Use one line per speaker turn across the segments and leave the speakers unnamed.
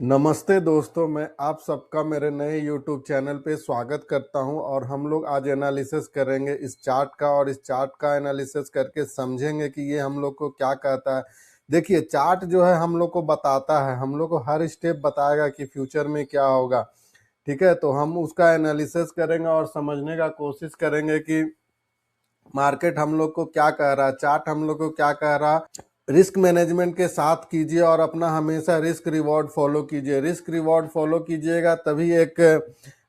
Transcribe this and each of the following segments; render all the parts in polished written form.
नमस्ते दोस्तों, मैं आप सबका मेरे नए YouTube चैनल पे स्वागत करता हूं और हम लोग आज एनालिसिस करेंगे इस चार्ट का और इस चार्ट का एनालिसिस करके समझेंगे कि ये हम लोग को क्या कहता है। देखिए, चार्ट जो है हम लोग को बताता है, हम लोग को हर स्टेप बताएगा कि फ्यूचर में क्या होगा। ठीक है, तो हम उसका एनालिसिस करेंगे और समझने का कोशिश करेंगे कि मार्केट हम लोग को क्या कह रहा है, चार्ट हम लोग को क्या कह रहा है। रिस्क मैनेजमेंट के साथ कीजिए और अपना हमेशा रिस्क रिवॉर्ड फॉलो कीजिए। रिस्क रिवॉर्ड फॉलो कीजिएगा तभी एक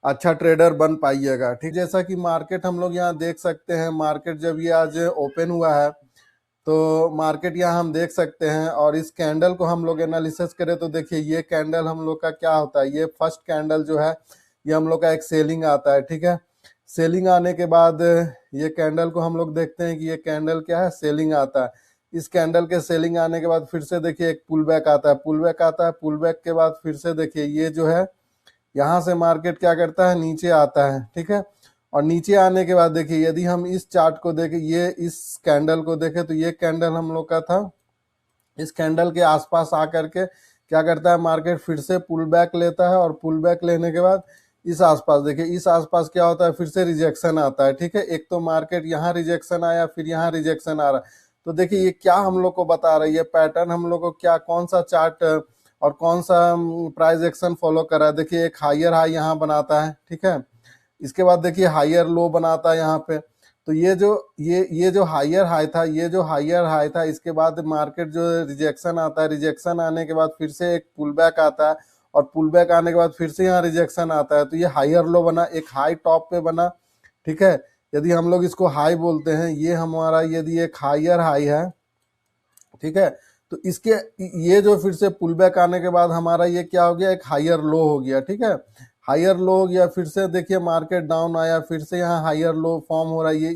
अच्छा ट्रेडर बन पाइएगा। ठीक, जैसा कि मार्केट हम लोग यहाँ देख सकते हैं, मार्केट जब ये आज ओपन हुआ है तो मार्केट यहाँ हम देख सकते हैं और इस कैंडल को हम लोग एनालिसिस करें तो देखिए ये कैंडल हम लोग का क्या होता है। ये फर्स्ट कैंडल जो है ये हम लोग का एक सेलिंग आता है। ठीक है, सेलिंग आने के बाद ये कैंडल को हम लोग देखते हैं कि ये कैंडल क्या है, सेलिंग आता है। इस कैंडल के सेलिंग आने के बाद फिर से देखिए एक पुल बैक आता है, पुल बैक आता है, पुल बैक के बाद फिर से देखिए ये जो है यहाँ से मार्केट क्या करता है, नीचे आता है। ठीक है, और नीचे आने के बाद देखिए यदि हम इस चार्ट को देखें, ये इस कैंडल को देखें तो ये कैंडल हम लोग का था। इस कैंडल के आसपास आकर के क्या करता है, मार्केट फिर से पुल बैक लेता है और पुल बैक लेने के बाद इस आसपास देखिए, इस आसपास क्या होता है, फिर से रिजेक्शन आता है। ठीक है, एक तो मार्केट यहाँ रिजेक्शन आया, फिर यहाँ रिजेक्शन आ रहा है। तो देखिए ये क्या हम लोग को बता रही है, पैटर्न हम लोग को क्या, कौन सा चार्ट और कौन सा प्राइस एक्शन फॉलो कर रहा है। देखिए एक हायर हाई यहाँ बनाता है। ठीक है, इसके बाद देखिए हायर लो बनाता है यहाँ पे। तो ये जो हायर हाई था, ये जो हायर हाई था, इसके बाद मार्केट जो रिजेक्शन आता है, रिजेक्शन आने के बाद फिर से एक पुल बैक आता है और पुल बैक आने के बाद फिर से यहाँ रिजेक्शन आता है। तो ये हायर लो बना, एक हाई टॉप पे बना। ठीक है, यदि हम लोग इसको हाई बोलते हैं, ये हमारा यदि एक हायर हाई है, ठीक है, तो इसके ये जो फिर से पुल बैक आने के बाद हमारा ये क्या हो गया, एक हायर लो हो गया। ठीक है, हायर लो हो गया, फिर से देखिए मार्केट डाउन आया, फिर से यहाँ हायर लो फॉर्म हो रहा है। ये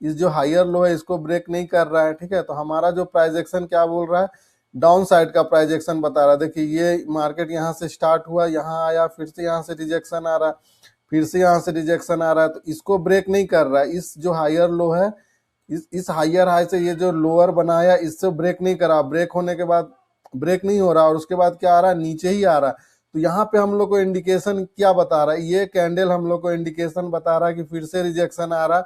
इस जो हायर लो है इसको ब्रेक नहीं कर रहा है। ठीक है, तो हमारा जो प्राइस एक्शन क्या बोल रहा है, डाउन साइड का प्राइस एक्शन बता रहा है। देखिए ये मार्केट यहाँ से स्टार्ट हुआ, यहाँ आया, फिर से यहाँ से रिजेक्शन आ रहा है, फिर से यहाँ से रिजेक्शन आ रहा है, तो इसको ब्रेक नहीं कर रहा है। इस जो हायर लो है, इस हायर हाई से ये जो लोअर बनाया, इससे ब्रेक नहीं करा, ब्रेक होने के बाद ब्रेक नहीं हो रहा और उसके बाद क्या आ रहा है, नीचे ही आ रहा है। तो यहाँ पे हम लोग को इंडिकेशन क्या बता रहा है, ये कैंडल हम लोग को इंडिकेशन बता रहा है कि फिर से रिजेक्शन आ रहा है।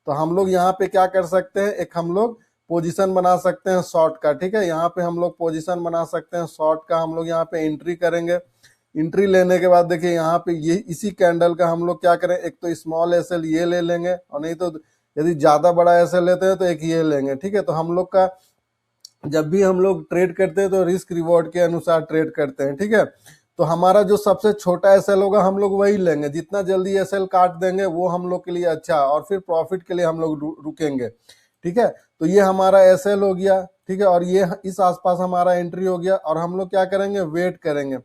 तो हम लोग यहाँ पे क्या कर सकते हैं, एक हम लोग पोजीशन बना सकते हैं शॉर्ट का। ठीक है, यहाँ पे हम लोग पोजीशन बना सकते हैं शॉर्ट का। हम लोग यहाँ पे एंट्री करेंगे, एंट्री लेने के बाद देखिए यहाँ पे ये इसी कैंडल का हम लोग क्या करें, एक तो स्मॉल एसएल ये ले लेंगे और नहीं तो यदि ज्यादा बड़ा एसएल लेते हैं तो एक ये लेंगे। ठीक है, तो हम लोग का जब भी हम लोग ट्रेड करते हैं तो रिस्क रिवॉर्ड के अनुसार ट्रेड करते हैं। ठीक है, तो हमारा जो सबसे छोटा एसएल होगा हम लोग वही लेंगे, जितना जल्दी एसएल काट देंगे वो हम लोग के लिए अच्छा, और फिर प्रॉफिट के लिए हम लोग रुकेंगे। ठीक है, तो ये हमारा एसएल हो गया। ठीक है, और ये इस आसपास हमारा एंट्री हो गया और हम लोग क्या करेंगे, वेट करेंगे।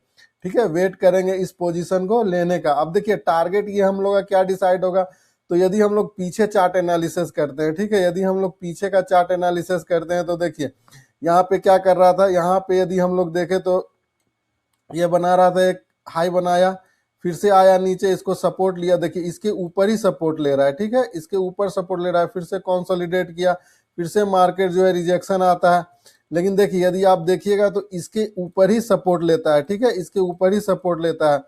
ठीक है, वेट करेंगे इस पोजीशन को लेने का। अब देखिए टारगेट ये हम लोग का क्या डिसाइड होगा, तो यदि हम लोग पीछे चार्ट एनालिसिस करते हैं, ठीक है, यदि हम लोग पीछे का चार्ट एनालिसिस करते हैं तो देखिए यहाँ पे क्या कर रहा था, यहाँ पे यदि हम लोग देखें तो ये बना रहा था, एक हाई बनाया, फिर से आया नीचे, इसको सपोर्ट लिया, देखिए इसके ऊपर ही सपोर्ट ले रहा है। ठीक है, इसके ऊपर सपोर्ट ले रहा है, फिर से कंसोलिडेट किया, फिर से मार्केट जो है रिजेक्शन आता है। लेकिन देखिए यदि आप देखिएगा तो इसके ऊपर ही सपोर्ट लेता है। ठीक है, इसके ऊपर ही सपोर्ट लेता है,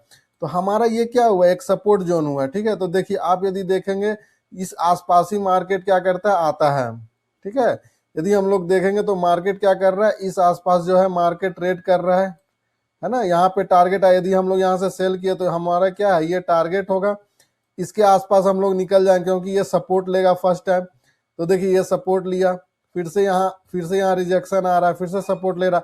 तो हमारा ये क्या हुआ, एक सपोर्ट जोन हुआ। ठीक है, तो देखिए आप यदि देखेंगे इस आसपास ही मार्केट क्या करता है, आता है। ठीक है, यदि हम लोग देखेंगे तो मार्केट क्या कर रहा है, इस आसपास जो है मार्केट ट्रेड कर रहा है ना। यहाँ पे टारगेट है, यदि हम लोग यहाँ से सेल किए तो हमारा क्या है, ये टारगेट होगा, इसके आसपास हम लोग निकल जाएंगे क्योंकि ये सपोर्ट लेगा फर्स्ट टाइम। तो देखिए ये सपोर्ट लिया, फिर से यहाँ रिजेक्शन आ रहा है, फिर से सपोर्ट ले रहा,